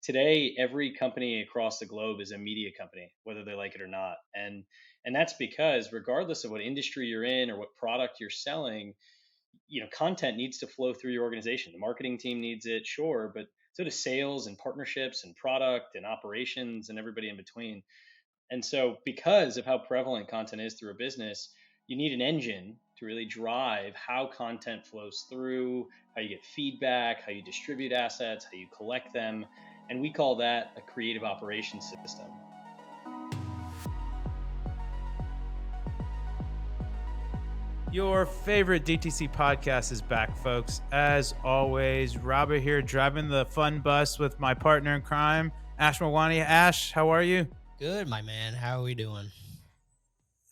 today every company across the globe is a media company, whether they like it or not. And that's because regardless of what industry you're in or what product you're selling, content needs to flow through your organization. The marketing team needs it, sure, but so does sales and partnerships and product and operations and everybody in between. And so, because of how prevalent content is through a business, you need an engine to really drive how content flows through, how you get feedback, how you distribute assets, how you collect them. And we call that a creative operations system. Your favorite DTC podcast is back, folks. As always, Robert here, driving the fun bus with my partner in crime, Ash Mawani. Ash, how are you? Good, my man. How are we doing?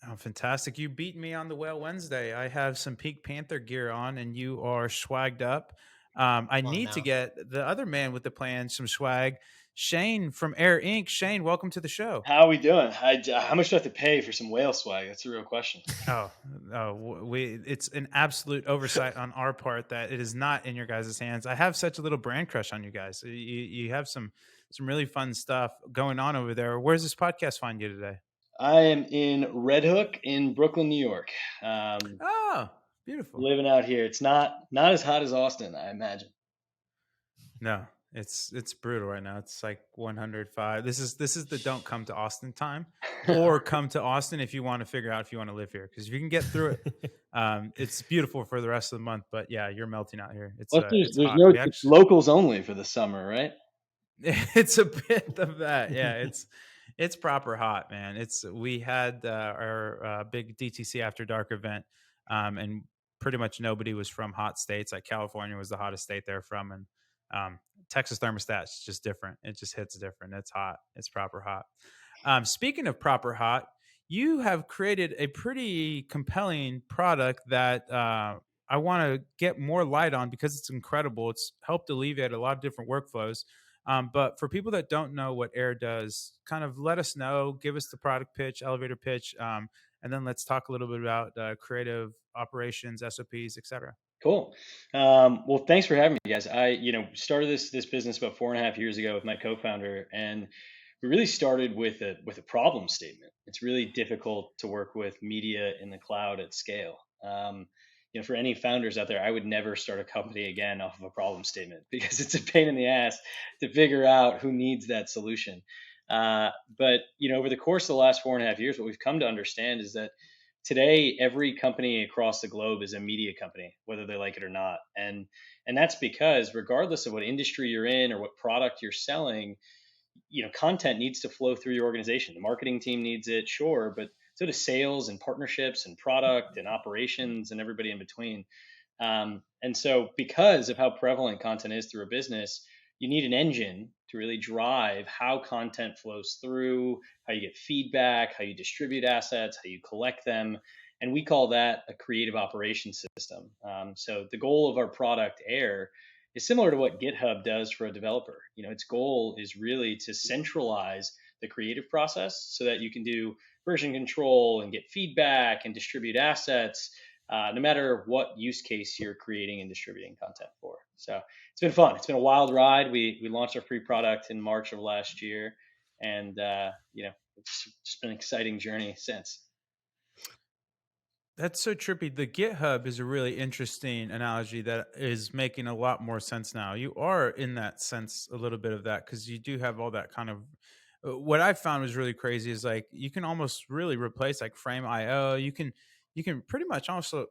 Oh, fantastic. You beat me on the Whale Wednesday. I have some Pink Panther gear on, and you are swagged up. I need to get the other man with the plan some swag. Shane from Air.inc. Shane, welcome to the show. How are we doing? How much do I have to pay for some whale swag? That's a real question. It's an absolute oversight on our part that it is not in your guys' hands. I have such a little brand crush on you guys. You have some really fun stuff going on over there. Where's this podcast find you today? I am in Red Hook in Brooklyn, New York. Beautiful. Living out here. It's not as hot as Austin, I imagine. No, it's brutal right now. It's like 105. This is the don't come to Austin time, or come to Austin if you want to figure out if you want to live here, because if you can get through it, it's beautiful for the rest of the month. But yeah, you're melting out here. It's there's hot. no locals only for the summer, right? It's a bit of that. Yeah, it's proper hot, man. We had our big DTC After Dark event, and pretty much nobody was from hot states. Like California was the hottest state they're from, and Texas thermostat's just different. It just hits different. It's hot. It's proper hot. Speaking of proper hot, you have created a pretty compelling product that I want to get more light on because it's incredible. It's helped alleviate a lot of different workflows. But for people that don't know what Air does, kind of let us know, give us the product pitch, elevator pitch, and then let's talk a little bit about creative operations, SOPs, etc. Cool. Well, thanks for having me, guys. I, started this business about 4.5 years ago with my co-founder, and we really started with a problem statement. It's really difficult to work with media in the cloud at scale. For any founders out there, I would never start a company again off of a problem statement because it's a pain in the ass to figure out who needs that solution. But over the course of the last 4.5 years, what we've come to understand is that today every company across the globe is a media company, whether they like it or not. And that's because regardless of what industry you're in or what product you're selling, content needs to flow through your organization. The marketing team needs it, sure, but so does sales and partnerships and product and operations and everybody in between. And so because of how prevalent content is through a business, you need an engine to really drive how content flows through, how you get feedback, how you distribute assets, how you collect them. And we call that a creative operations system. So the goal of our product, Air, is similar to what GitHub does for a developer. Its goal is really to centralize the creative process so that you can do version control and get feedback and distribute assets, no matter what use case you're creating and distributing content for. So it's been fun. It's been a wild ride. We launched our free product in March of last year, and it's just been an exciting journey since. That's so trippy. The GitHub is a really interesting analogy that is making a lot more sense now. You are in that sense a little bit of that because you do have all that kind of. What I found was really crazy is like you can almost really replace like Frame.io. You can pretty much also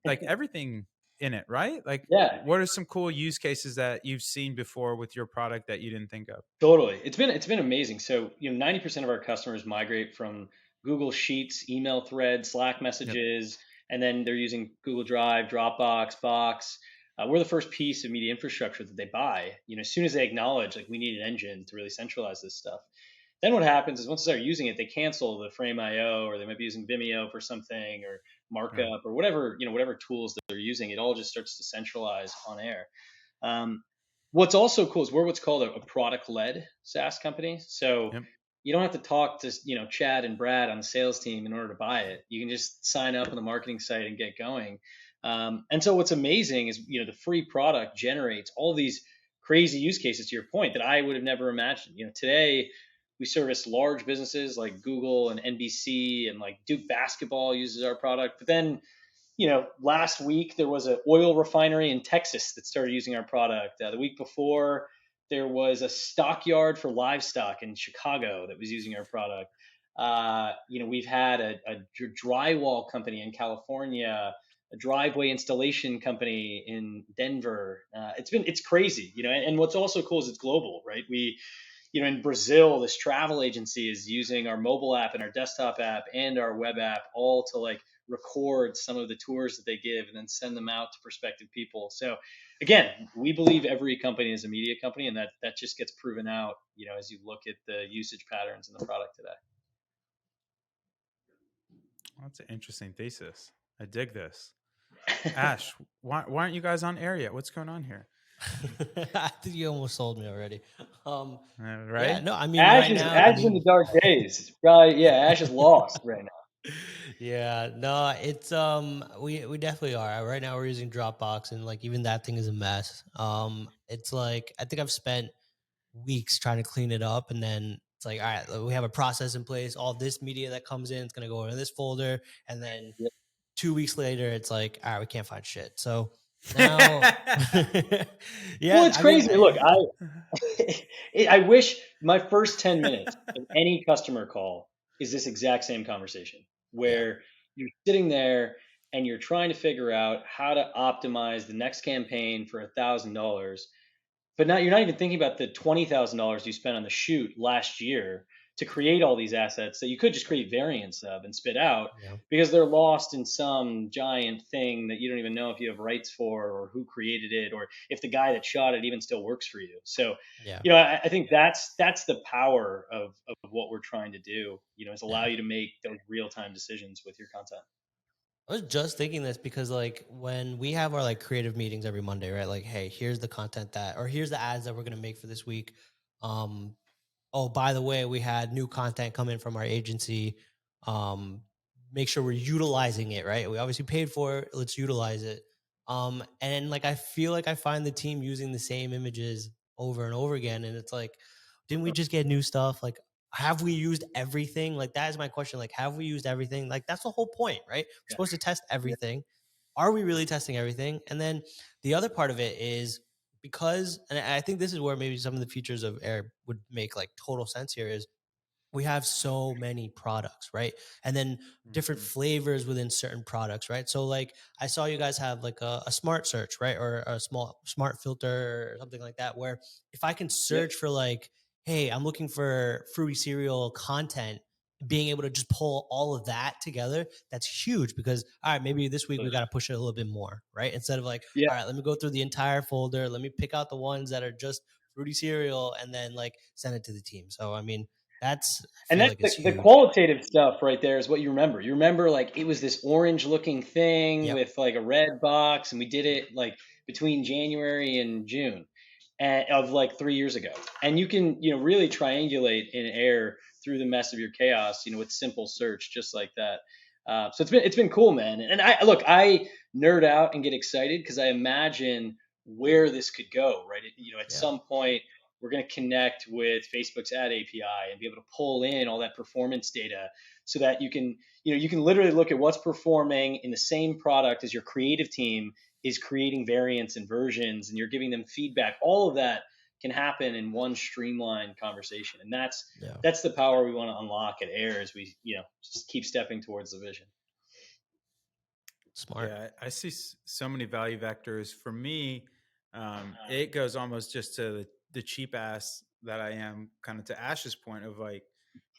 like everything in it, right? Like, yeah. What are some cool use cases that you've seen before with your product that you didn't think of? Totally, it's been amazing. So 90% of our customers migrate from Google Sheets, email threads, Slack messages, and then they're using Google Drive, Dropbox, Box. We're the first piece of media infrastructure that they buy. As soon as they acknowledge like we need an engine to really centralize this stuff. Then what happens is once they start using it, they cancel the Frame.io, or they might be using Vimeo for something, or markup, or whatever tools that they're using. It all just starts to centralize on Air. What's also cool is we're what's called a product-led SaaS company. So you don't have to talk to Chad and Brad on the sales team in order to buy it. You can just sign up on the marketing site and get going. And so what's amazing is the free product generates all these crazy use cases, to your point, that I would have never imagined. Today we service large businesses like Google and NBC, and like Duke Basketball uses our product. But then, last week there was an oil refinery in Texas that started using our product. The week before, there was a stockyard for livestock in Chicago that was using our product. We've had a drywall company in California, a driveway installation company in Denver. It's crazy, and what's also cool is it's global, right? In Brazil, this travel agency is using our mobile app and our desktop app and our web app all to like record some of the tours that they give and then send them out to prospective people. So again, we believe every company is a media company, and that just gets proven out, as you look at the usage patterns in the product today. That's an interesting thesis. I dig this. Ash, why aren't you guys on air yet? What's going on here? I think you almost sold me already. Right? Yeah, no, I mean, Ash is in the dark days. It's probably, Ash is lost right now. Yeah, no, it's we definitely are. Right now we're using Dropbox, and like even that thing is a mess. It's like I think I've spent weeks trying to clean it up, and then it's like, all right, we have a process in place. All this media that comes in, it's gonna go into this folder, and then 2 weeks later, it's like, all right, we can't find shit. So now, Well, it's crazy. Look, I wish my first 10 minutes of any customer call is this exact same conversation where you're sitting there and you're trying to figure out how to optimize the next campaign for $1,000, but now you're not even thinking about the $20,000 you spent on the shoot last year to create all these assets that you could just create variants of and spit out because they're lost in some giant thing that you don't even know if you have rights for or who created it or if the guy that shot it even still works for you. So, I think that's the power of what we're trying to do, is allow you to make those real-time decisions with your content. I was just thinking this because like when we have our like creative meetings every Monday, right? Like, hey, here's the content or here's the ads that we're going to make for this week. Oh, by the way, we had new content come in from our agency. Make sure we're utilizing it, right? We obviously paid for it. Let's utilize it. And like, I feel like I find the team using the same images over and over again. And it's like, didn't we just get new stuff? Like, have we used everything? Like, that is my question. Like, have we used everything? Like, that's the whole point, right? We're supposed to test everything. Are we really testing everything? And then the other part of it is, because, and I think this is where maybe some of the features of Air would make like total sense here, is we have so many products, right? And then different flavors within certain products, right? So like I saw you guys have like a smart search, right? Or a smart filter or something like that, where if I can search for like, hey, I'm looking for fruity cereal content, being able to just pull all of that together, that's huge because, all right, maybe this week we got to push it a little bit more, right? Instead of like, all right, let me go through the entire folder. Let me pick out the ones that are just fruity cereal and then like send it to the team. So, I mean, that's the qualitative stuff right there is what you remember. You remember like it was this orange looking thing with like a red box, and we did it like between January and June of like 3 years ago. And you can, really triangulate in Air through the mess of your chaos, with simple search just like that. So it's been cool, man. And I nerd out and get excited because I imagine where this could go, right? At some point we're going to connect with Facebook's ad API and be able to pull in all that performance data so that you can literally look at what's performing in the same product as your creative team is creating variants and versions, and you're giving them feedback. All of that can happen in one streamlined conversation. And that's the power we want to unlock at Air as we, just keep stepping towards the vision. Smart. Yeah, I see so many value vectors. For me, it goes almost just to the cheap ass that I am, kind of to Ash's point of like,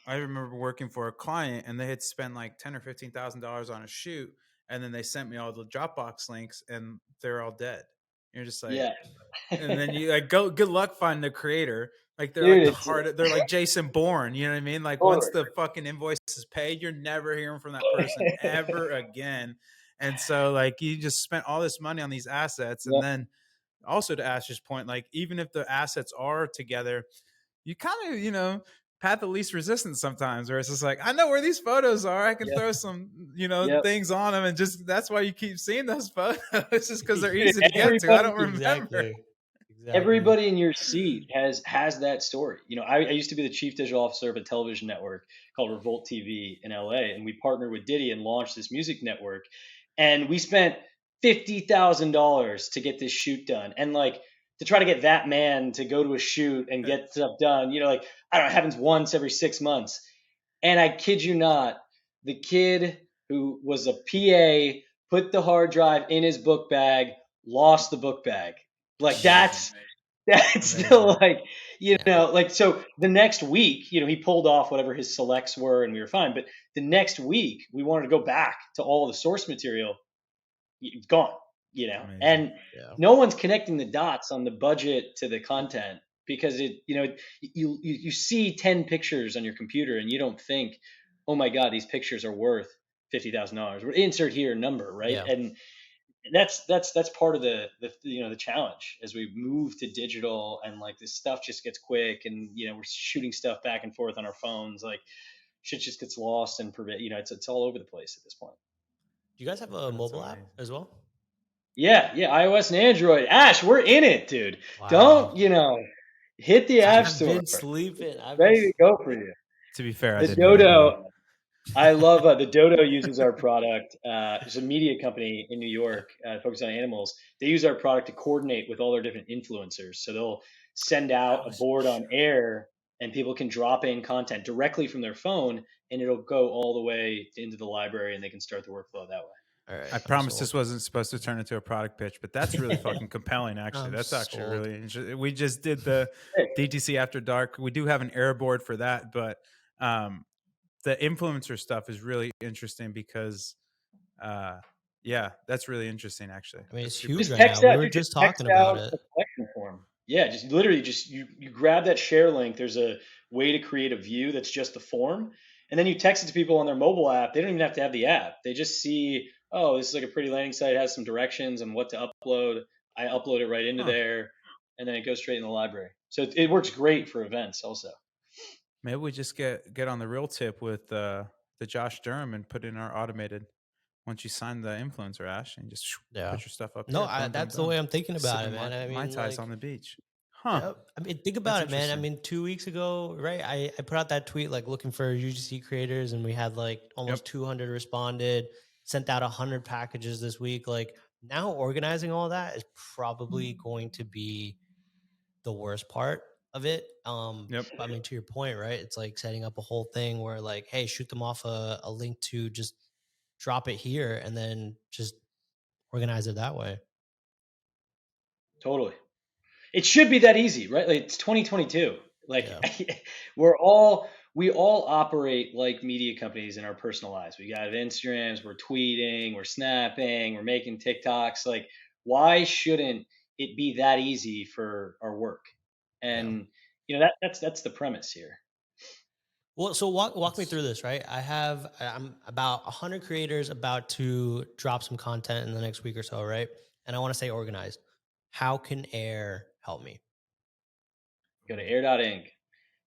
I remember working for a client and they had spent like $10,000 or $15,000 on a shoot, and then they sent me all the Dropbox links and they're all dead. You're just like, and then you like good luck finding a creator. Like they're like they're like Jason Bourne, you know what I mean? Like once the fucking invoice is paid, you're never hearing from that person ever again. And so like you just spent all this money on these assets, and then also to Ash's point, like even if the assets are together, you kind of, path of least resistance sometimes, where it's just like, I know where these photos are. I can throw some, things on them, and just that's why you keep seeing those photos, just because they're easy to get to. I don't remember. Exactly. Everybody in your seat has that story. I used to be the chief digital officer of a television network called Revolt TV in LA, and we partnered with Diddy and launched this music network. And we spent $50,000 to get this shoot done, and like to try to get that man to go to a shoot and get stuff done. Like I don't know, it happens once every 6 months. And I kid you not, the kid who was a PA put the hard drive in his book bag, lost the book bag. Like that's still Amazing. like Yeah. like so the next week he pulled off whatever his selects were and we were fine, but the next week we wanted to go back to all the source material. It's gone. Amazing. And Yeah. no one's connecting the dots on the budget to the content because you see 10 pictures on your computer and you don't think, oh my god, these pictures are worth $50,000. We're insert here number, right? Yeah. And that's part of the challenge as we move to digital, and like this stuff just gets quick, and we're shooting stuff back and forth on our phones, like shit just gets lost and it's all over the place at this point. Do you guys have a That's mobile app amazing. as well? Yeah, iOS and Android. Ash, we're in it, dude. Wow. Don't hit the app I've store. been sleeping. I've been Ready to go for you. To be fair, I The didn't hit it either. Dodo. I love the Dodo uses our product. It's a media company in New Yeah. York focused on animals. They use our product to coordinate with all their different influencers. So they'll send out a board on air, and people can drop in content directly from their phone, and it'll go all the way into the library, and they can start the workflow that way. All right. I I'm promise sold. this wasn't supposed to turn into a product pitch, but that's really fucking compelling. Actually, I'm that's actually sold. really interesting. We just did the Hey, DTC After Dark. We do have an air board for that, but the influencer stuff is really interesting because, yeah, that's really interesting. Actually, I mean, that's it's super huge Just right cool. now. text We out, were dude. Just just text talking about out it. a collection form. Yeah, just literally just you grab that share link. There's a way to create a view that's just the form, and then you text it to people on their mobile app. They don't even have to have the app. They just see, oh, this is like a pretty landing site. It has some directions on what to upload. I upload it right into Huh. there, and then it goes straight in the library. So it works great for events also. Maybe we just get on the real tip with the Josh Durham and put in our automated. Once you sign the influencer, Ash, and just Yeah. put your stuff up No, here. Boom, boom, that's the boom. way I'm thinking about it, Sipping man. I mai mean, tais like, on the beach. Huh? yeah. I mean, think That's about it, man. I interesting. mean, 2 weeks ago, right? I put out that tweet like looking for UGC creators, and we had like Yep. almost 200 responded. Sent out 100 packages this week. Like now, organizing all that is probably going to be the worst part of it. Yep. I mean, to your point, right? It's like setting up a whole thing where like, hey, shoot them off a link to just drop it here, and then just organize it that way. Totally. It should be that easy, right? Like it's 2022. Like Yeah. we all operate like media companies in our personal lives. We got Instagrams, we're tweeting, we're snapping, we're making TikToks. Like, why shouldn't it be that easy for our work? Yeah. And that's the premise here. Well, so walk me through this, right? I'm about 100 creators about to drop some content in the next week or so, right? And I want to stay organized. How can Air help me? Go to air.inc,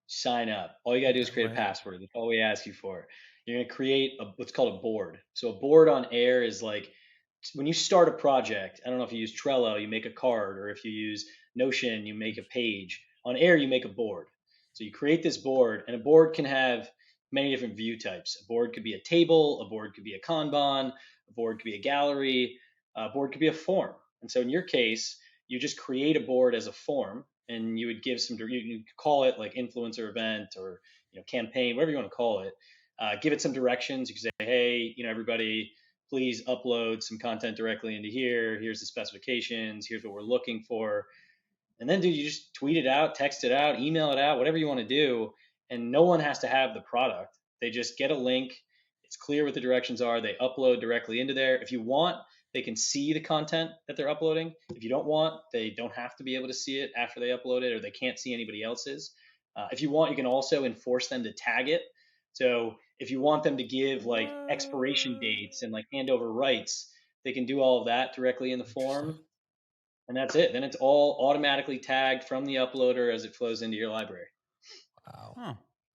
sign up. All you gotta do is That create a way. password. That's all we ask you for. You're gonna create what's called a board. So a board on Air is like when you start a project. I don't know if you use Trello, you make a card, or if you use Notion, you make a page. On Air, you make a board. So you create this board, and a board can have many different view types. A board could be a table, a board could be a Kanban, a board could be a gallery, a board could be a form. And so in your case, you just create a board as a form, and you would give you call it like influencer event or campaign, whatever you want to call it. Give it some directions. You can say, hey, everybody, please upload some content directly into here. Here's the specifications. Here's what we're looking for. And then, dude, you just tweet it out, text it out, email it out, whatever you want to do. And no one has to have the product. They just get a link. It's clear what the directions are. They upload directly into there. If you want, they can see the content that they're uploading. If you don't want, they don't have to be able to see it after they upload it, or they can't see anybody else's. If you want, you can also enforce them to tag it. So if you want them to give like expiration dates and like hand over rights, they can do all of that directly in the Interesting. form. And that's it. Then it's all automatically tagged from the uploader as it flows into your library. Wow. Huh.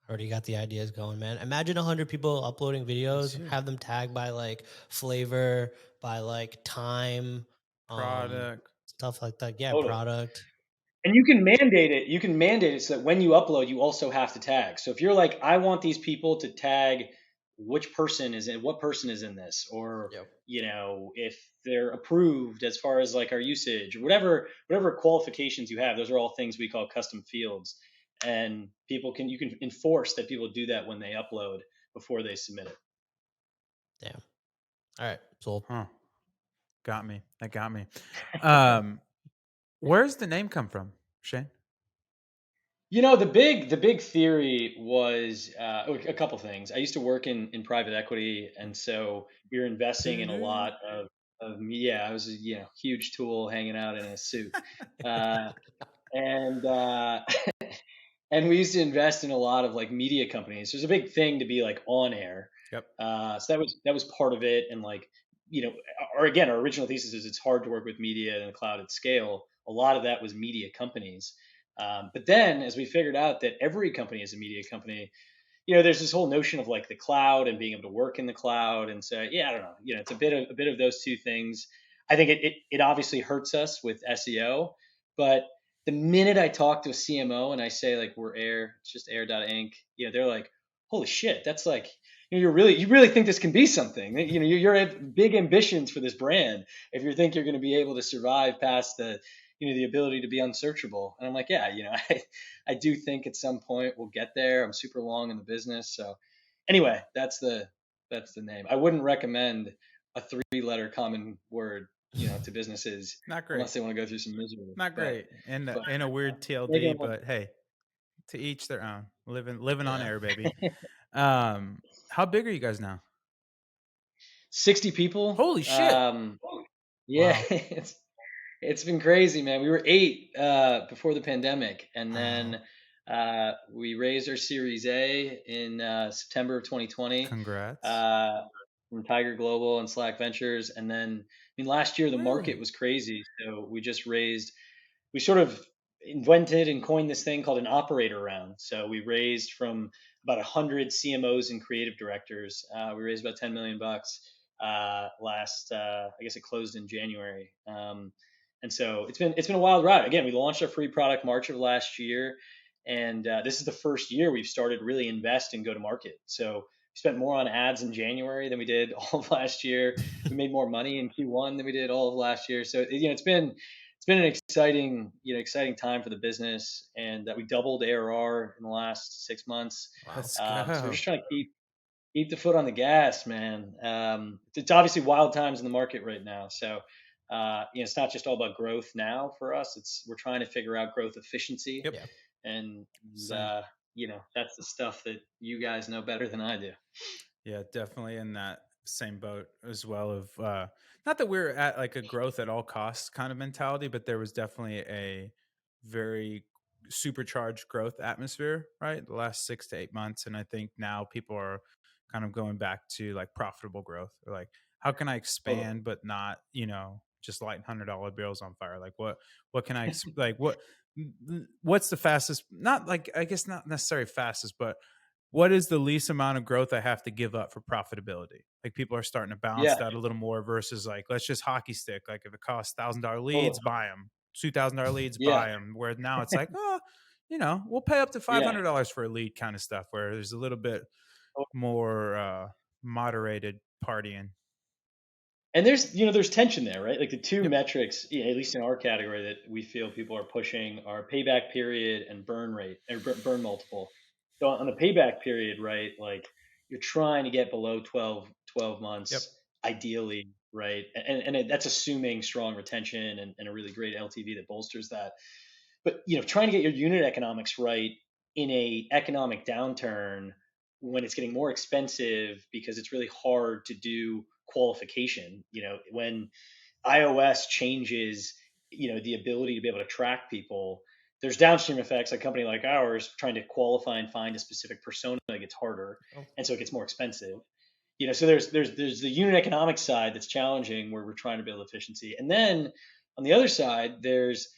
Already got the ideas going, man. Imagine 100 people uploading videos, too. have them tagged by like flavor, by like time, Product. stuff like that. Yeah, Totally. product. And you can mandate it. You can mandate it so that when you upload, you also have to tag. So if you're like, I want these people to tag which person is in what person is in this, or Yep. if they're approved as far as like our usage or whatever qualifications you have, those are all things we call custom fields. And you can enforce that people do that when they upload before they submit it. Damn. All right. So Huh. Got me. That got me. Um, where's the name come from, Shane? The big theory was a couple things. I used to work in private equity, and so we were investing in a lot of yeah. I was a huge tool hanging out in a suit, uh, and and we used to invest in a lot of like media companies. There's a big thing to be like on air. Yep. So that was part of it, and like or again, our original thesis is it's hard to work with media in the cloud at scale. A lot of that was media companies. But then, as we figured out that every company is a media company, there's this whole notion of like the cloud and being able to work in the cloud. And so, yeah, I don't know. It's a bit of those two things. I think it obviously hurts us with SEO, but the minute I talk to a CMO and I say like we're Air, it's just air.inc, they're like, holy shit, that's like, you really think this can be something. You're at big ambitions for this brand if you think you're going to be able to survive past the ability to be unsearchable. And I'm like, yeah, I do think at some point we'll get there. I'm super long in the business. So anyway, that's the name. I wouldn't recommend a 3-letter common word, to businesses Not great. unless they want to go through some misery. Not great. And But in a weird making TLD, one- but hey, to each their own. Living on air, baby. How big are you guys now? 60 people. Holy shit. Yeah, Wow. it's been crazy, man. We were 8 before the pandemic, and then we raised our Series A in September of 2020 Congrats. from Tiger Global and Slack Ventures. And then, I mean, last year the Really? market was crazy, so we sort of invented and coined this thing called an operator round. So we raised from about 100 CMOs and creative directors. We raised about 10 million bucks last. I guess it closed in January. And so it's been a wild ride. Again, we launched our free product March of last year, and this is the first year we've started really invest and go to market. So we spent more on ads in January than we did all of last year. We made more money in Q1 than we did all of last year. So it's been an exciting time for the business, and that we doubled ARR in the last 6 months. Wow. Let's So go. we're just trying to keep the foot on the gas, man. It's obviously wild times in the market right now. So it's not just all about growth now for us. We're trying to figure out growth efficiency, Yep. Yeah. and Same. that's the stuff that you guys know better than I do. Yeah, definitely in that same boat as well of not that we're at like a growth at all costs kind of mentality, but there was definitely a very supercharged growth atmosphere, right? The last 6 to 8 months. And I think now people are kind of going back to like profitable growth. Or like, how can I Totally. expand but not, just lighting $100 bills on fire? Like what can I like what's the fastest, not like I guess not necessarily fastest, but what is the least amount of growth I have to give up for profitability? Like people are starting to balance Yeah, that a little more versus like, let's just hockey stick. Like if it costs $1,000 leads, totally. buy them. $2,000 leads, Yeah, buy them. Where now it's like, we'll pay up to yeah. $500 for a lead kind of stuff where there's a little bit more moderated partying. And there's tension there, right? Like the two Yep. metrics, at least in our category, that we feel people are pushing are payback period and burn rate or burn multiple. So on the payback period, right, like you're trying to get below 12 Yep. months ideally, right? And that's assuming strong retention and a really great LTV that bolsters that. But trying to get your unit economics right in a economic downturn when it's getting more expensive because it's really hard to do qualification. When iOS changes, the ability to be able to track people, there's downstream effects. A company like ours trying to qualify and find a specific persona gets harder, Oh. and so it gets more expensive. So there's the unit economic side that's challenging where we're trying to build efficiency, and then on the other side there's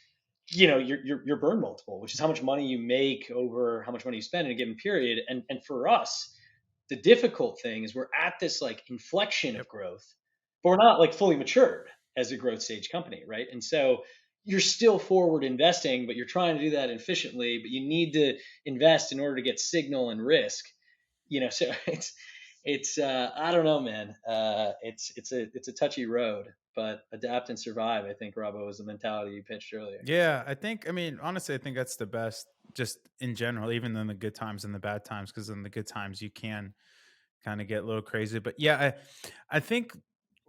your burn multiple, which is how much money you make over how much money you spend in a given period. And for us, the difficult thing is we're at this like inflection Yep. of growth, but we're not like fully matured as a growth stage company, right? And so you're still forward investing, but you're trying to do that efficiently, but you need to invest in order to get signal and risk. So it's I don't know, man. It's a touchy road, but adapt and survive. I think, Robbo, was the mentality you pitched earlier. Yeah, I mean, honestly, I think that's the best just in general, even in the good times and the bad times, because in the good times you can kind of get a little crazy. But yeah, I think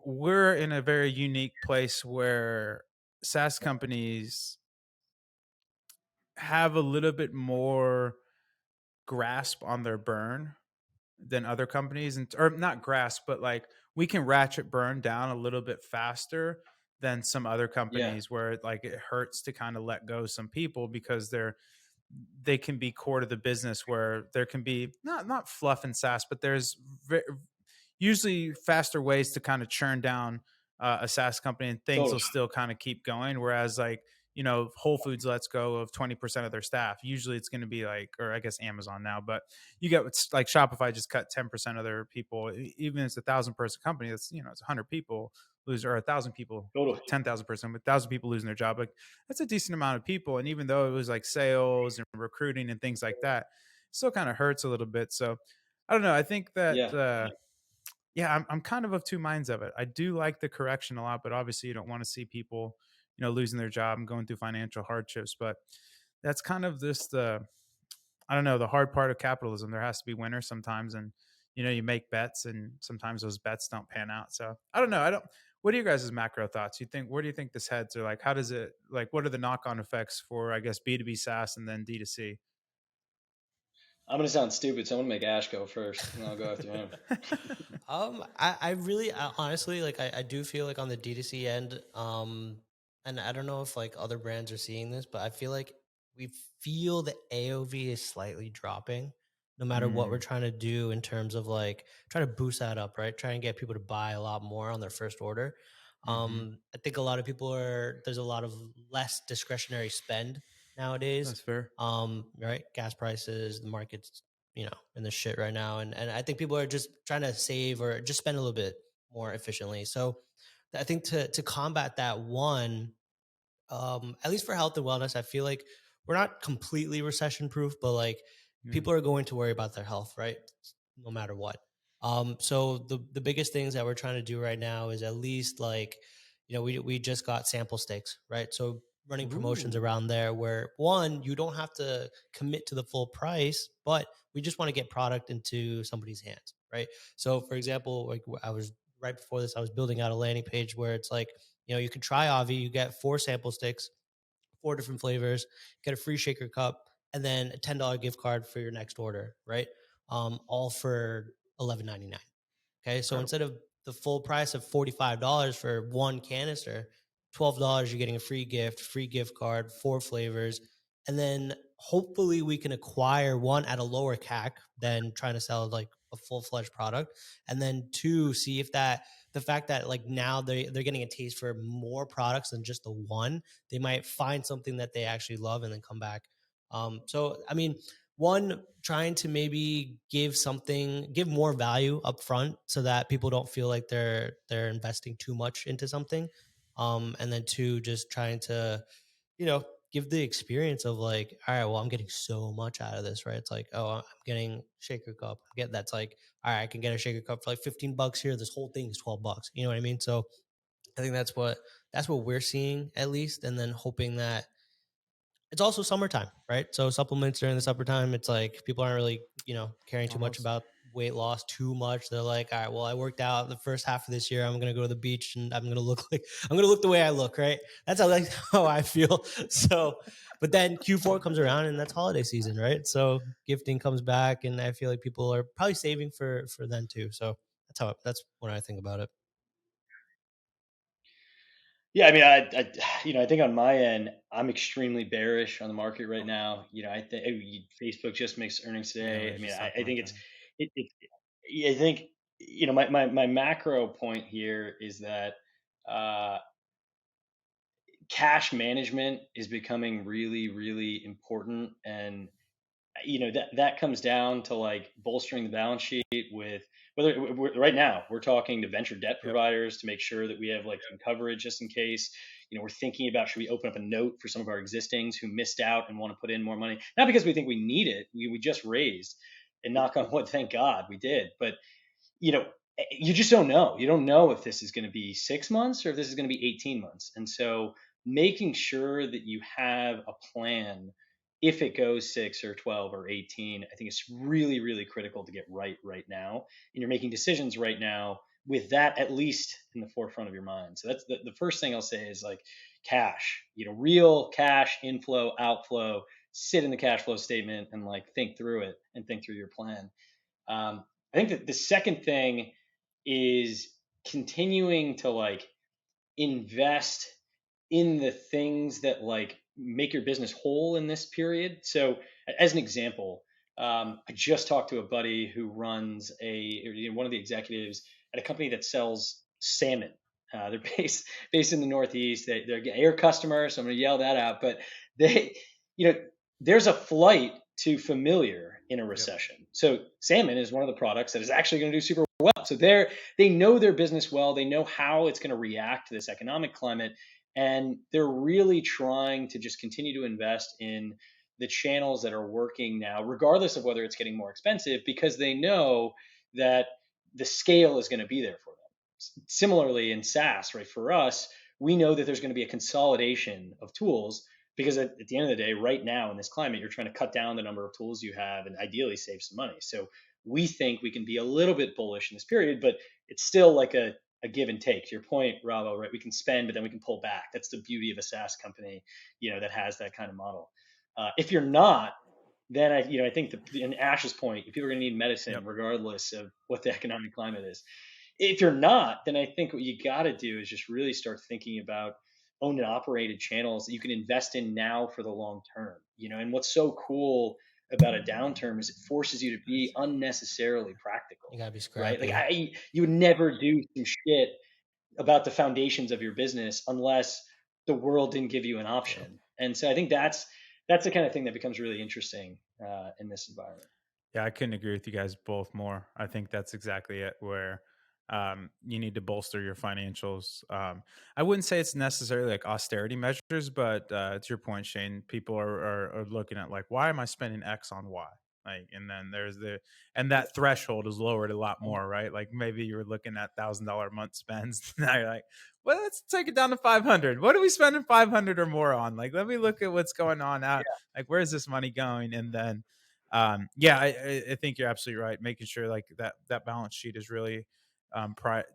we're in a very unique place where SaaS companies have a little bit more grasp on their burn than other companies, and or not grasp, but like we can ratchet burn down a little bit faster than some other Yeah, companies where like it hurts to kind of let go some people because they can be core to the business, where there can be not fluff and sass, but there's usually faster ways to kind of churn down a SaaS company, and things will totally. still kind of keep going. Whereas like, Whole Foods lets go of 20% of their staff. Usually it's going to be like, or I guess Amazon now, but you get like Shopify just cut 10% of their people. Even if it's 1,000-person company, that's, it's 100 people lose, or 1,000 people, Totally. 10,000-person, but 1,000 people losing their job. Like that's a decent amount of people. And even though it was like sales and recruiting and things like that, it still kind of hurts a little bit. So I don't know. I think that, Yeah. yeah, I'm kind of two minds of it. I do like the correction a lot, but obviously you don't want to see people, losing their job and going through financial hardships. But that's kind of just I don't know, the hard part of capitalism. There has to be winners sometimes, and you make bets, and sometimes those bets don't pan out. So I don't know. I don't. What are your guys' macro thoughts? You think, where do you think this heads, or like how does it, like what are the knock on effects for, I guess, B2B SaaS and then D2C? I'm gonna sound stupid, so I'm gonna make Ash go first, and I'll go after him. I honestly like I do feel like on the D2C end, and I don't know if like other brands are seeing this, but I feel like we feel the AOV is slightly dropping no matter what we're Mm, trying to do in terms of like trying to boost that up, right? Try and get people to buy a lot more on their first order. mm-hmm. I think a lot of people there's a lot of less discretionary spend nowadays. That's fair. Right? Gas prices, the market's in the shit right now, and I think people are just trying to save or just spend a little bit more efficiently. So I think to combat that, one, at least for health and wellness, I feel like we're not completely recession proof, but like Yeah. people are going to worry about their health, right? No matter what. So the biggest things that we're trying to do right now is at least like, we just got sample stakes, right? So running promotions Ooh. around there where, one, you don't have to commit to the full price, but we just want to get product into somebody's hands, right? So for example, like I was right before this, I was building out a landing page where it's like, you can try Avi, you get 4 sample sticks, 4 different flavors, get a free shaker cup, and then a $10 gift card for your next order, right? All for $11.99. Okay, so Incredible. instead of the full price of $45 for one canister, $12 you're getting a free gift card, 4 flavors, and then hopefully we can acquire one at a lower CAC than trying to sell like a full-fledged product, and then two, see if that the fact that like now they're getting a taste for more products than just the one, they might find something that they actually love and then come back. So I mean, one, trying to maybe give more value up front so that people don't feel like they're investing too much into something, and then two, just trying to you know give the experience of like, all right, well, I'm getting so much out of this, right? It's like, oh, I'm getting shaker cup, get that's like, all right, I can get a shaker cup for like $15 here, this whole thing is $12, you know what I mean? So I think that's what we're seeing at least, and then hoping that it's also summertime, right? So supplements during the summertime, it's like people aren't really, caring too much Almost. about weight loss too much. They're like, all right, well, I worked out the first half of this year. I'm gonna go to the beach and I'm gonna look the way I look, right? That's how like how I feel. So, but then Q4 comes around and that's holiday season, right? So gifting comes back, and I feel like people are probably saving for then too. So that's what I think about it. Yeah, I mean, I think on my end, I'm extremely bearish on the market right now. I think Facebook just makes earnings Yeah, we today. were I mean, just I, talking I about think that. I think, my macro point here is that uh, cash management is becoming really, really important, and that comes down to like bolstering the balance sheet with right now we're talking to venture debt Yep. providers to make sure that we have like some coverage just in case. We're thinking about, should we open up a note for some of our existings who missed out and want to put in more money? Not because we think we need it. We just raised, and knock on wood, thank God we did. But you just don't know. You don't know if this is going to be 6 months or if this is going to be 18 months. And so making sure that you have a plan if it goes 6 or 12 or 18, I think it's really, really critical to get right now. And you're making decisions right now with that at least in the forefront of your mind. So that's the first thing I'll say is like cash, real cash inflow, outflow, sit in the cash flow statement and like think through it and think through your plan. I think that the second thing is continuing to like invest in the things that like make your business whole in this period. So, as an example, I just talked to a buddy who runs one of the executives at a company that sells salmon. They're based in the Northeast. They're an air customer, so I'm going to yell that out. But they, there's a flight to familiar in a recession. Yep. So salmon is one of the products that is actually going to do super well. So they know their business well. They know how it's going to react to this economic climate. And they're really trying to just continue to invest in the channels that are working now, regardless of whether it's getting more expensive, because they know that the scale is going to be there for them. Similarly, in SaaS, right, for us, we know that there's going to be a consolidation of tools because at the end of the day, right now in this climate, you're trying to cut down the number of tools you have and ideally save some money. So we think we can be a little bit bullish in this period, but it's still like a give and take. To your point, Ravo, right? We can spend, but then we can pull back. That's the beauty of a SaaS company, that has that kind of model. If you're not, then I think in Ash's point, people are going to need medicine yep. regardless of what the economic climate is. If you're not, then I think what you got to do is just really start thinking about owned and operated channels that you can invest in now for the long term. And what's so cool about a downturn is it forces you to be unnecessarily practical. You gotta be scrappy. Right? Like you would never do some shit about the foundations of your business unless the world didn't give you an option. Yeah. And so I think that's the kind of thing that becomes really interesting in this environment. Yeah, I couldn't agree with you guys both more. I think that's exactly it, where you need to bolster your financials. I wouldn't say it's necessarily like austerity measures, but to your point, Shane, people are looking at like, why am I spending X on Y? Like, and then and that threshold is lowered a lot more, right? Like maybe you were looking at $1,000 a month spends. Now you're like, well, let's take it down to 500. What are we spending 500 or more on? Like, let me look at what's going on out. Yeah. Like, where's this money going? And then, I think you're absolutely right. Making sure like that balance sheet is really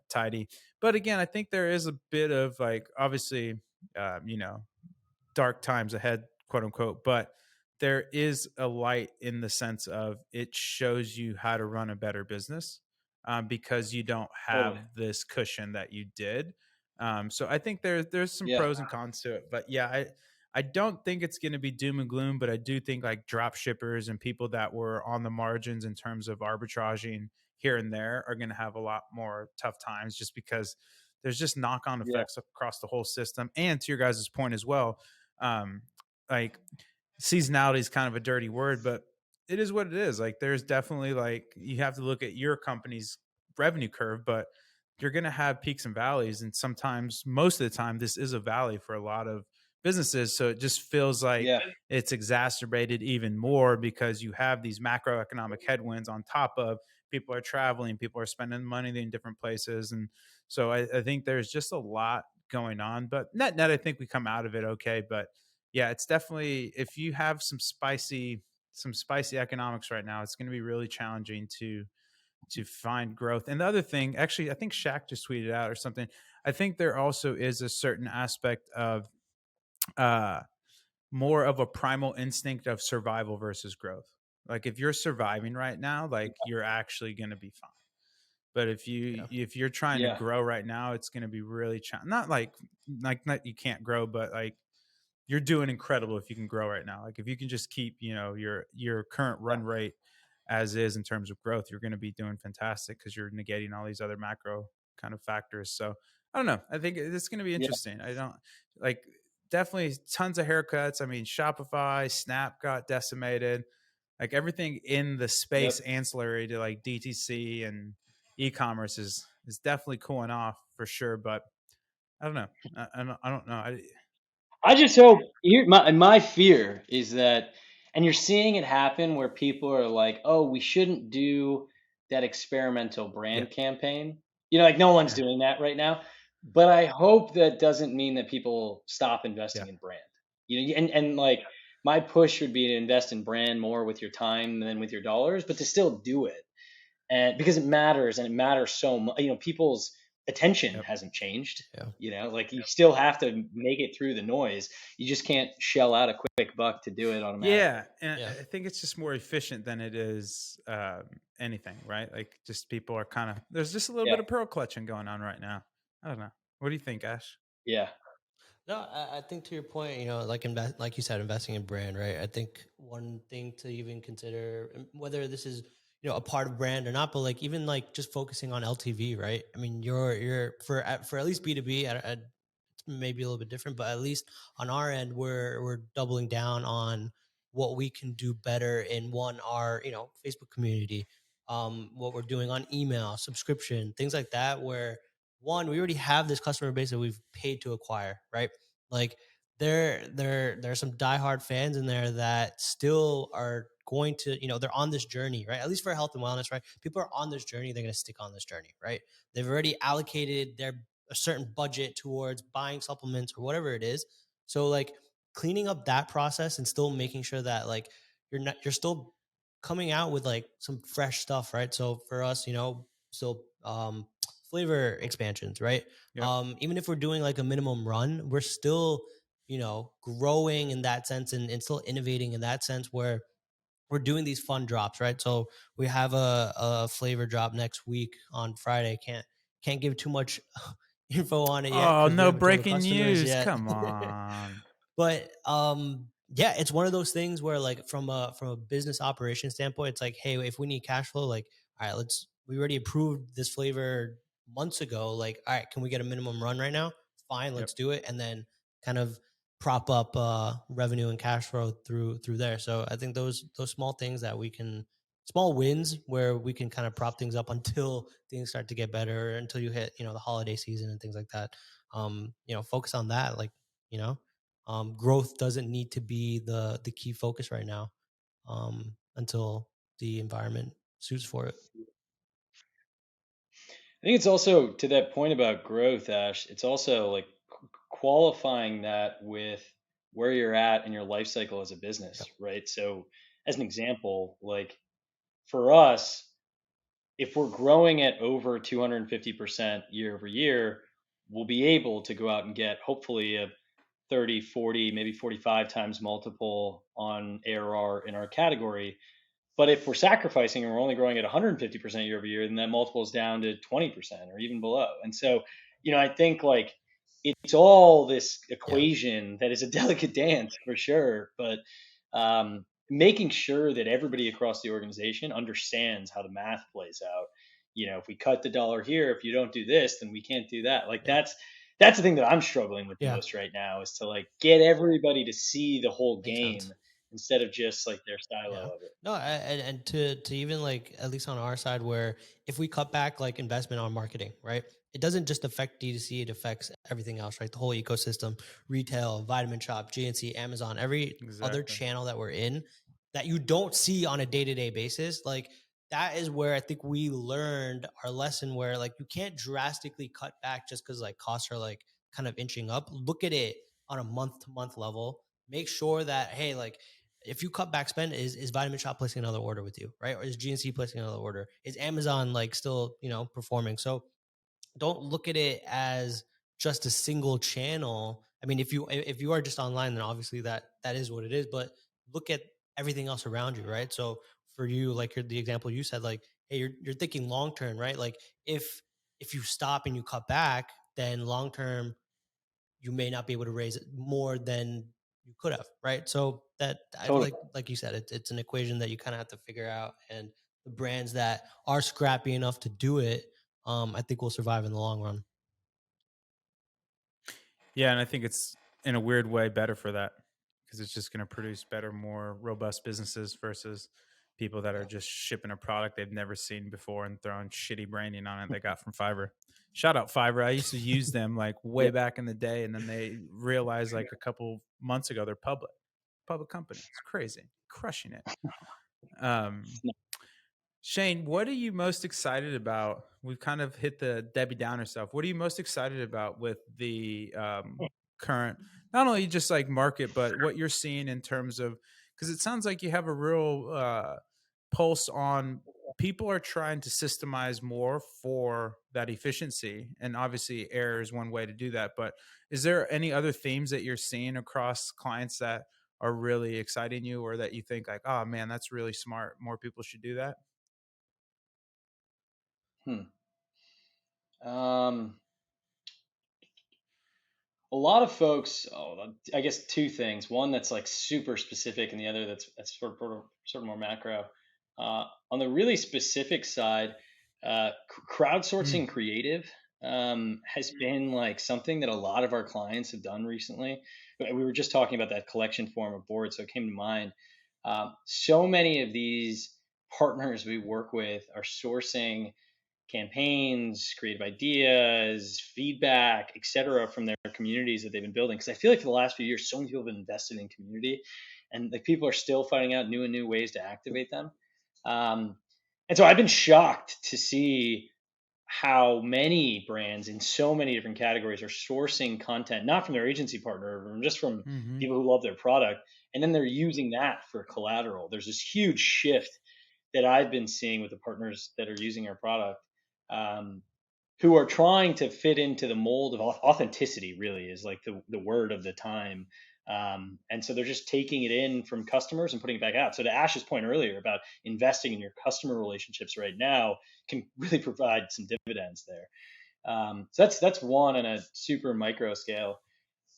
tidy. But again, I think there is a bit of like, obviously, dark times ahead, quote unquote, but there is a light in the sense of it shows you how to run a better business because you don't have this cushion that you did. So I think there's some pros and cons to it, but I don't think it's going to be doom and gloom, but I do think like drop shippers and people that were on the margins in terms of arbitraging here and there are going to have a lot more tough times just because there's just knock-on effects across the whole system. And to your guys' point as well, like seasonality is kind of a dirty word, but it is what it is. Like there's definitely like, you have to look at your company's revenue curve, but you're going to have peaks and valleys. And sometimes, most of the time, this is a valley for a lot of businesses. So it just feels like it's exacerbated even more because you have these macroeconomic headwinds on top of people are traveling, people are spending money in different places. And so I think there's just a lot going on, but net, I think we come out of it okay. But yeah, it's definitely, if you have some spicy economics right now, it's going to be really challenging to find growth. And the other thing, actually, I think Shaq just tweeted out or something. I think there also is a certain aspect of more of a primal instinct of survival versus growth. Like if you're surviving right now, like you're actually going to be fine. But if you're trying to grow right now, it's going to be really not you can't grow, but like you're doing incredible if you can grow right now. Like if you can just keep, your current run rate as is in terms of growth, you're going to be doing fantastic because you're negating all these other macro kind of factors. So I don't know. I think it's going to be interesting. I don't like, definitely tons of haircuts. I mean, Shopify, Snap got decimated. Like everything in the space ancillary to like DTC and e-commerce is definitely cooling off for sure. But I don't know. I don't know. I just hope here my fear is that, and you're seeing it happen where people are like, "Oh, we shouldn't do that experimental Yeah. brand campaign." You know, like no one's Yeah. doing that right now. But I hope that doesn't mean that people stop Yeah. investing in brand. You know, and like my push would be to invest in brand more with your time than with your dollars, but to still do it, and because it matters, and it matters so much. You know, people's attention Yep. hasn't changed. Yeah. You know, like you still have to make it through the noise. You just can't shell out a quick buck to do it automatically. Yeah, and Yeah. I think it's just more efficient than it is anything, right? Like, just people are kind of, there's just a little Yeah, bit of pearl clutching going on right now. I don't know. What do you think, Ash? yeah, No, I think to your point, like like you said, investing in brand, right? I think one thing to even consider, whether this is a part of brand or not, but like even like just focusing on LTV, right? I mean, you're for at least B2B, it's maybe a little bit different, but at least on our end, we're doubling down on what we can do better in our Facebook community, what we're doing on email subscription, things like that, where one, we already have this customer base that we've paid to acquire, right? Like there are some diehard fans in there that still are going to, they're on this journey, right? At least for health and wellness, right? People are on this journey, they're going to stick on this journey, right? They've already allocated their a certain budget towards buying supplements or whatever it is. So like cleaning up that process and still making sure that like you're still coming out with like some fresh stuff, right? So for us, still flavor expansions, right? Yep. Even if we're doing like a minimum run, we're still, growing in that sense, and still innovating in that sense, where we're doing these fun drops, right? So we have a flavor drop next week on Friday. Can't give too much info on it yet Oh, because we no haven't told the breaking customers news. yet. Come on. But yeah, it's one of those things where like from a business operation standpoint, it's like, hey, if we need cash flow, like, all right, we already approved this flavor months ago. Like, all right, can we get a minimum run right now? Fine, Yep. let's do it. And then kind of prop up revenue and cash flow through there. So I think those small things that we can, small wins where we can kind of prop things up until things start to get better, until you hit, the holiday season and things like that. Focus on that. Like, you know, growth doesn't need to be the key focus right now, until the environment suits for it. I think it's also to that point about growth, Ash. It's also like qualifying that with where you're at in your life cycle as a business, Yep. right? So, as an example, like for us, if we're growing at over 250% year over year, we'll be able to go out and get hopefully a 30, 40, maybe 45 times multiple on ARR in our category. But if we're sacrificing and we're only growing at 150% year over year, then that multiple is down to 20% or even below. And so, I think like it's all this Yeah. equation that is a delicate dance for sure. But making sure that everybody across the organization understands how the math plays out. If we cut the dollar here, if you don't do this, then we can't do that. Like Yeah. that's the thing that I'm struggling with the Yeah. most right now, is to like get everybody to see the whole Makes sense. game instead of just like their Yeah. silo of it. No, and to even like, at least on our side, where if we cut back like investment on marketing, right? It doesn't just affect D2C, it affects everything else, right? The whole ecosystem, retail, Vitamin Shop, GNC, Amazon, every other Exactly. channel that we're in that you don't see on a day-to-day basis. Like that is where I think we learned our lesson, where like you can't drastically cut back just because like costs are like kind of inching up. Look at it on a month-to-month level. Make sure that, hey, like if you cut back spend, is Vitamin Shop placing another order with you, right? Or is GNC placing another order? Is Amazon like still, performing? So don't look at it as just a single channel. I mean, if you are just online, then obviously that is what it is. But look at everything else around you, right? So for you, like the example you said, like, hey, you're thinking long term, right? Like if you stop and you cut back, then long term you may not be able to raise it more than you could have, right? So that I Totally. like you said, it's an equation that you kind of have to figure out, and the brands that are scrappy enough to do it, I think will survive in the long run. Yeah, and I think it's in a weird way better for that, because it's just going to produce better, more robust businesses versus people that are just shipping a product they've never seen before and throwing shitty branding on it they got from Fiverr. Shout out Fiverr. I used to use them like way Yeah. back in the day, and then they realized like a couple months ago they're public company. It's crazy, crushing it. Um, Shane, what are you most excited about? We've kind of hit the Debbie Downer stuff. What are you most excited about with the current, not only just like market, but what you're seeing in terms of, because it sounds like you have a real pulse on people are trying to systemize more for that efficiency. And obviously, air is one way to do that. But is there any other themes that you're seeing across clients that are really exciting you, or that you think like, oh man, that's really smart, more people should do that? Hmm. A lot of folks, I guess two things. One that's like super specific, and the other that's sort of more macro. On the really specific side, crowdsourcing creative has been like something that a lot of our clients have done recently. We were just talking about that collection form of boards, so it came to mind. So many of these partners we work with are sourcing campaigns, creative ideas, feedback, etc., from their communities that they've been building. Because I feel like for the last few years, so many people have been invested in community, and like people are still finding out new and new ways to activate them. Um, and so I've been shocked to see how many brands in so many different categories are sourcing content, not from their agency partner, or just from Mm-hmm. people who love their product, and then they're using that for collateral. There's this huge shift that I've been seeing with the partners that are using our product, um, who are trying to fit into the mold of authenticity. Really, is like the word of the time. And so they're just taking it in from customers and putting it back out. So to Ash's point earlier about investing in your customer relationships right now can really provide some dividends there. So that's one on a super micro scale.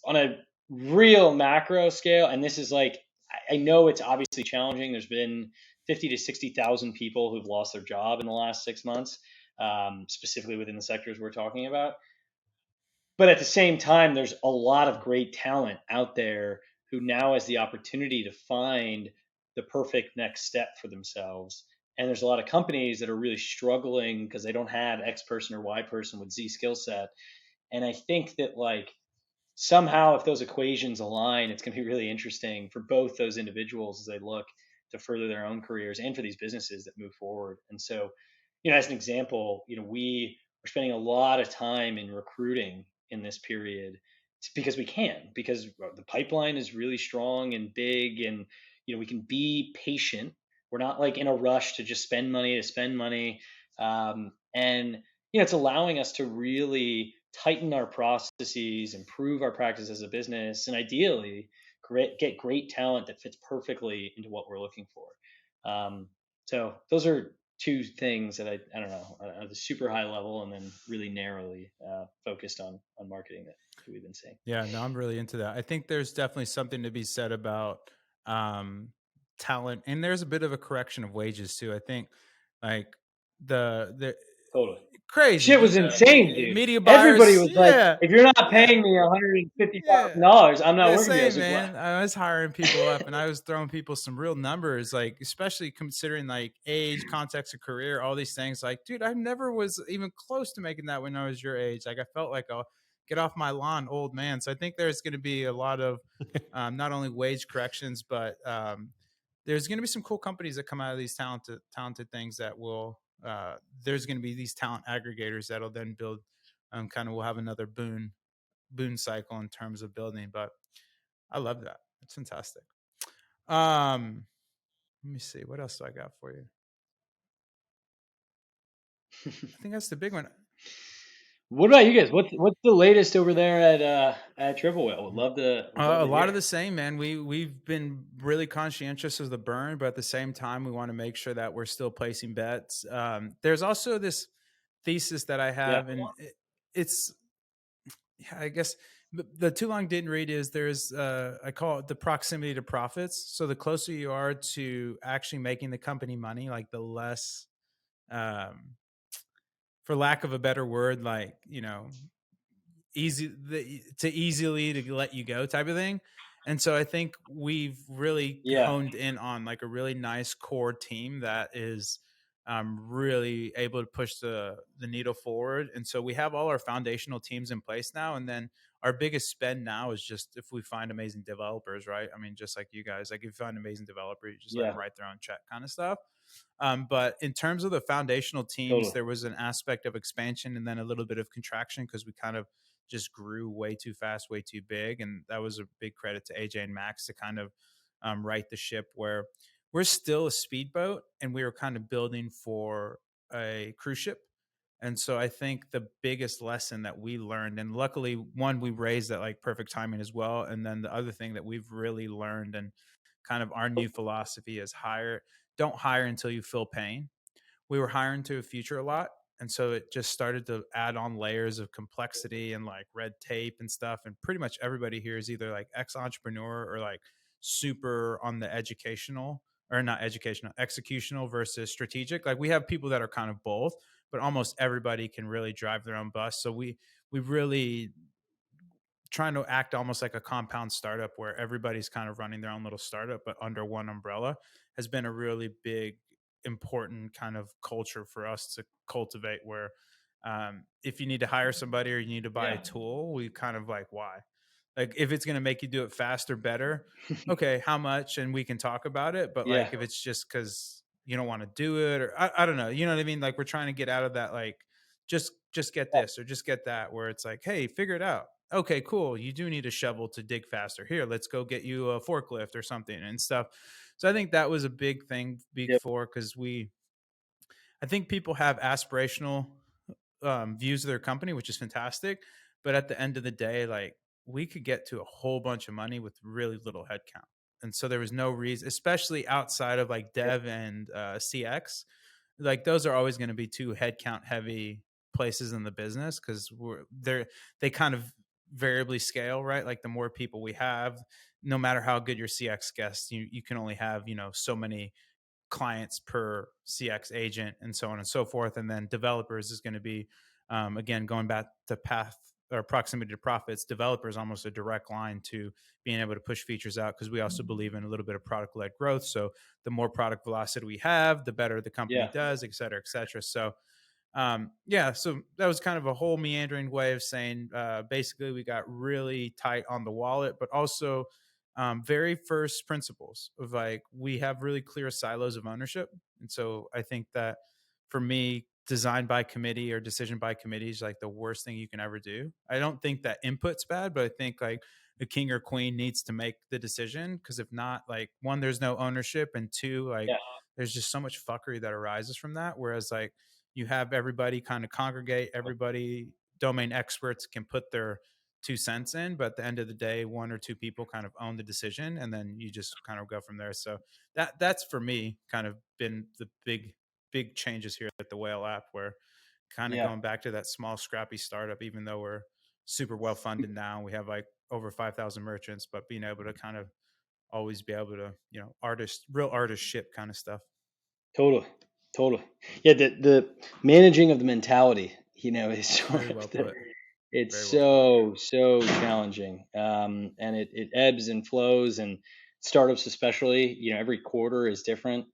On a real macro scale, and this is like, I know it's obviously challenging. There's been 50 to 60,000 people who've lost their job in the last 6 months, specifically within the sectors we're talking about. But at the same time, there's a lot of great talent out there who now has the opportunity to find the perfect next step for themselves. And there's a lot of companies that are really struggling because they don't have X person or Y person with Z skill set. And I think that like somehow if those equations align, it's going to be really interesting for both those individuals as they look to further their own careers and for these businesses that move forward. And so, as an example, we are spending a lot of time in recruiting in this period because we can, because the pipeline is really strong and big, and we can be patient. We're not like in a rush to just spend money to spend money. And it's allowing us to really tighten our processes, improve our practice as a business, and ideally get great talent that fits perfectly into what we're looking for. So those are two things that I don't know, at a super high level, and then really narrowly focused on marketing that we've been seeing. Yeah, no, I'm really into that. I think there's definitely something to be said about um, talent, and there's a bit of a correction of wages too. I think like the Totally. crazy Shit was insane, dude. media Everybody buyers. was like, Yeah, if you're not yeah, paying me yeah. $150,000, I'm not Yeah, working here. I same was like, what? man. I was hiring people up and I was throwing people some real numbers, like especially considering like age, context of career, all these things. Like, dude, I never was even close to making that when I was your age. Like I felt like a get off my lawn old man. So I think there's going to be a lot of not only wage corrections, but there's going to be some cool companies that come out of these talented things that will there's going to be these talent aggregators that'll then build kind of, we'll have another boon cycle in terms of building. But I love that. It's fantastic. Let me see. What else do I got for you? I think that's the big one. What about you guys? What's the latest over there at Triple Whale? Would love to A lot hear. of the same, man. We've been really conscientious of the burn, but at the same time, we want to make sure that we're still placing bets. There's also this thesis that I Yeah. have, and it's, yeah, I guess the too long didn't read is there's I call it the proximity to profits. So the closer you are to actually making the company money, like the less, um, for lack of a better word, like easy to easily to let you go type of thing. And so I think we've really Yeah. honed in on like a really nice core team that is really able to push the needle forward. And so we have all our foundational teams in place now. And then our biggest spend now is just if we find amazing developers, right? I mean, just like you guys, like if you find an amazing developer, you just let them Yeah. write their own check kind of stuff. But in terms of the foundational teams, Totally. there was an aspect of expansion and then a little bit of contraction because we kind of just grew way too fast, way too big. And that was a big credit to AJ and Max to kind of right the ship where we're still a speedboat and we were kind of building for a cruise ship. And so I think the biggest lesson that we learned, and luckily, one, we raised at like perfect timing as well. And then the other thing that we've really learned and kind of our new philosophy is don't hire until you feel pain. We were hiring to a future a lot. And so it just started to add on layers of complexity and like red tape and stuff. And pretty much everybody here is either like ex entrepreneur or like super on the educational or not educational, executional versus strategic. Like we have people that are kind of both, but almost everybody can really drive their own bus. So we really trying to act almost like a compound startup where everybody's kind of running their own little startup but under one umbrella has been a really big important kind of culture for us to cultivate where if you need to hire somebody or you need to buy a Yeah. tool, we kind of like why, like if it's going to make you do it faster better, okay, how much, and we can talk about it. But like Yeah. if it's just because you don't want to do it or I don't know, you know what I mean, like we're trying to get out of that like just get this or just get that where it's like, hey, figure it out. Okay, cool, you do need a shovel to dig faster, here, let's go get you a forklift or something and stuff. So I think that was a big thing Yep. before because I think people have aspirational views of their company, which is fantastic. But at the end of the day, like we could get to a whole bunch of money with really little headcount. And so there was no reason, especially outside of like Yep. dev and CX, like those are always going to be two headcount heavy places in the business because they kind of variably scale, right? Like the more people we have, no matter how good your CX guest, you can only have, so many clients per CX agent and so on and so forth. And then developers is going to be, again, going back to path or proximity to profits, developers almost a direct line to being able to push features out because we also believe in a little bit of product led growth. So the more product velocity we have, the better the company Yeah. does, et cetera, et cetera. So yeah, so that was kind of a whole meandering way of saying basically we got really tight on the wallet, but also very first principles of like we have really clear silos of ownership. And so I think that for me, design by committee or decision by committee is like the worst thing you can ever do. I don't think that input's bad, but I think like the king or queen needs to make the decision because if not, like one, there's no ownership, and two, like Yeah. there's just so much fuckery that arises from that. Whereas like you have everybody kind of congregate, everybody domain experts can put their 2 cents in, but at the end of the day, one or two people kind of own the decision, and then you just kind of go from there. So that's for me kind of been the big changes here at the Whale app, where kind of Yeah. going back to that small scrappy startup, even though we're super well funded now, we have like over 5,000 merchants, but being able to kind of always be able to real artist ship kind of stuff. Totally. Totally. Yeah. The managing of the mentality, is sort Very well of the, put. it's Very well put. so challenging, and it ebbs and flows, and startups especially. Every quarter is different,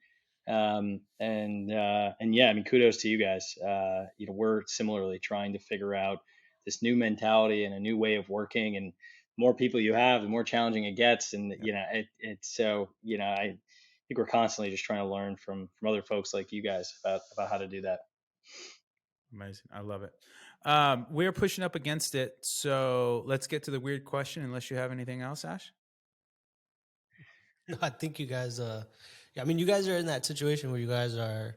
and yeah, I mean, kudos to you guys. We're similarly trying to figure out this new mentality and a new way of working, and the more people you have, the more challenging it gets, and Yeah, it's so I think we're constantly just trying to learn from other folks like you guys about how to do that. amazing. I love it. We're pushing up against it, so let's get to the weird question. Unless you have anything else, Ash. No, I think you guys, yeah, I mean, you guys are in that situation where you guys are,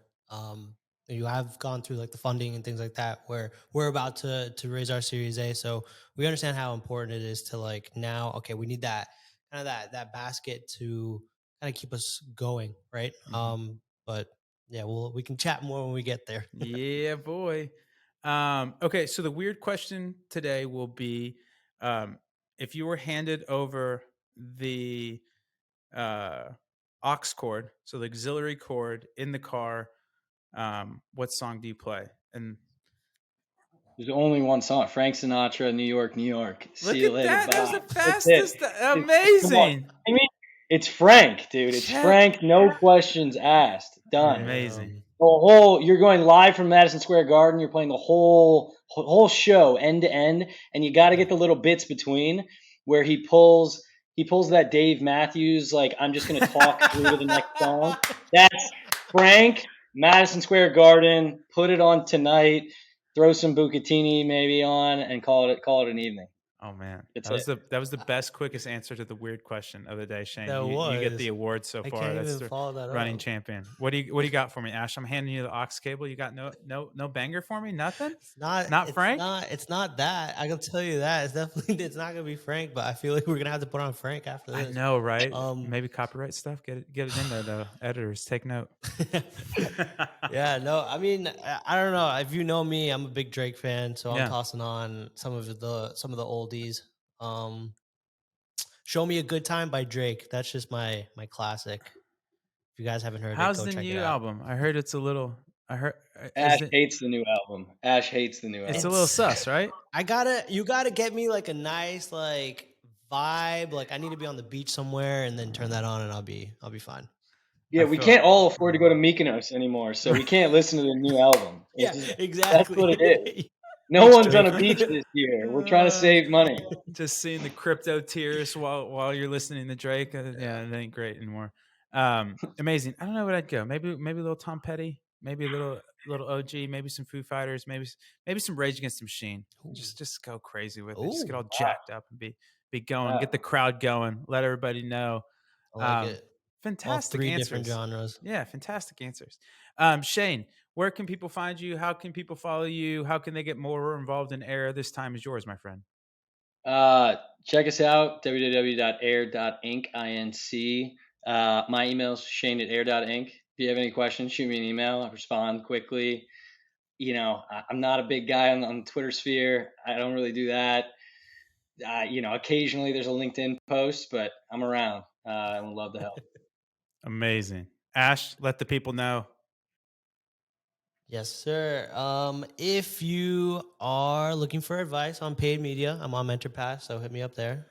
you have gone through like the funding and things like that, where we're about to raise our Series A. So we understand how important it is to like now, okay, we need that kind of that basket to kind of keep us going, right? Mm-hmm. But yeah, we can chat more when we get there. Yeah, boy. Okay, so the weird question today will be um, if you were handed over the uh, aux cord, so the auxiliary cord in the car, what song do you play? And There's only one song. Frank Sinatra, New York, New York. Look See you at later, that. That was bye. the That's it. fastest. Come on. Amazing. I mean, it's Frank, dude. It's Check. Frank. No questions asked. Done. Amazing. The whole. You're going live from Madison Square Garden. You're playing the whole show end to end, and you got to get the little bits between where he pulls that Dave Matthews, like, I'm just gonna talk through to the next song. That's Frank. Madison Square Garden. Put it on tonight. Throw some Bucatini maybe on and call it an evening. Oh man, That's that was the best, quickest answer to the weird question of the day, Shane. That You get was. the award so I far. can't That's even the follow that running up. champion. What do you got for me, Ash? I'm handing you the aux cable. You got no banger for me? Nothing? It's not Frank? It's not that. I can tell you that. It's not gonna be Frank, but I feel like we're gonna have to put on Frank after this. I know, right? Maybe copyright stuff. Get it in there though. Editors, take note. Yeah, no, I mean, I don't know. If you know me, I'm a big Drake fan, so Yeah. I'm tossing on some of the oldies. Show Me a Good Time by Drake. That's just my classic. If you guys haven't heard How's it, go the check new it out. album? I heard it's a little. Ash hates the new album. Ash hates the new album. It's a little sus, right? You gotta get me like a nice like vibe. Like I need to be on the beach somewhere, and then turn that on, and I'll be fine. Yeah, we can't all afford to go to Mykonos anymore, so we can't listen to the new album. Yeah, exactly. That's what it is. No one's on a beach this year. We're trying to save money. Just seeing the crypto tears while you're listening to Drake. Yeah, it ain't great anymore. Amazing. I don't know what I'd go. Maybe a little Tom Petty. Maybe a little OG. Maybe some Foo Fighters. Maybe some Rage Against the Machine. Just go crazy with it. Just get all jacked up and be going. Wow. Get the crowd going. Let everybody know. I like it. Fantastic All three answers. different genres. Yeah, fantastic answers. Shane, where can people find you? How can people follow you? How can they get more involved in Air? This time is yours, my friend. Check us out, www.air.inc, INC. My email's shane@air.inc. If you have any questions, shoot me an email. I'll respond quickly. You know, I'm not a big guy on the Twitter sphere. I don't really do that. Occasionally there's a LinkedIn post, but I'm around. I would love to help. Amazing. Ash, let the people know. Yes, sir. If you are looking for advice on paid media, I'm on MentorPath, so hit me up there.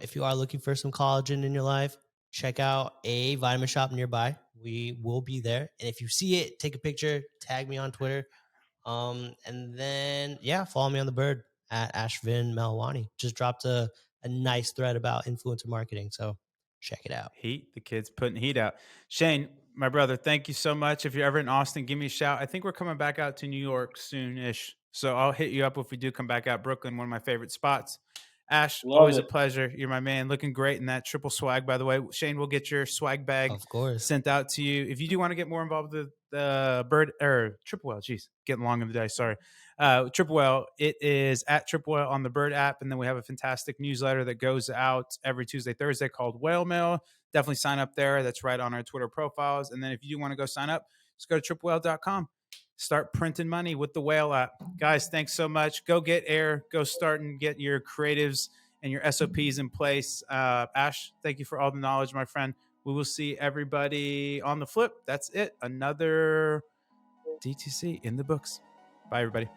If you are looking for some collagen in your life, check out a vitamin shop nearby. We will be there. And if you see it, take a picture, tag me on Twitter. And then, follow me on the Bird at Ashvin Malwani. Just dropped a nice thread about influencer marketing. So check it out. Heat. The kid's putting heat out. Shane, my brother, thank you so much. If you're ever in Austin, give me a shout. I think we're coming back out to New York soon-ish. So I'll hit you up if we do come back out. Brooklyn, one of my favorite spots. Ash, always a pleasure. You're my man. Looking great in that triple swag, by the way. Shane will get your swag bag sent out to you. If you do want to get more involved with the Bird or Triple Well, geez, getting long in the day. Sorry. Triple Well, it is at Triple Well on the Bird app. And then we have a fantastic newsletter that goes out every Tuesday, Thursday called Whale Mail. Definitely sign up there. That's right on our Twitter profiles. And then if you do want to go sign up, just go to triplewhale.com. Start printing money with the Whale app. Guys, thanks so much. Go get Air. Go start and get your creatives and your SOPs in place. Ash, thank you for all the knowledge, my friend. We will see everybody on the flip. That's it. Another DTC in the books. Bye, everybody.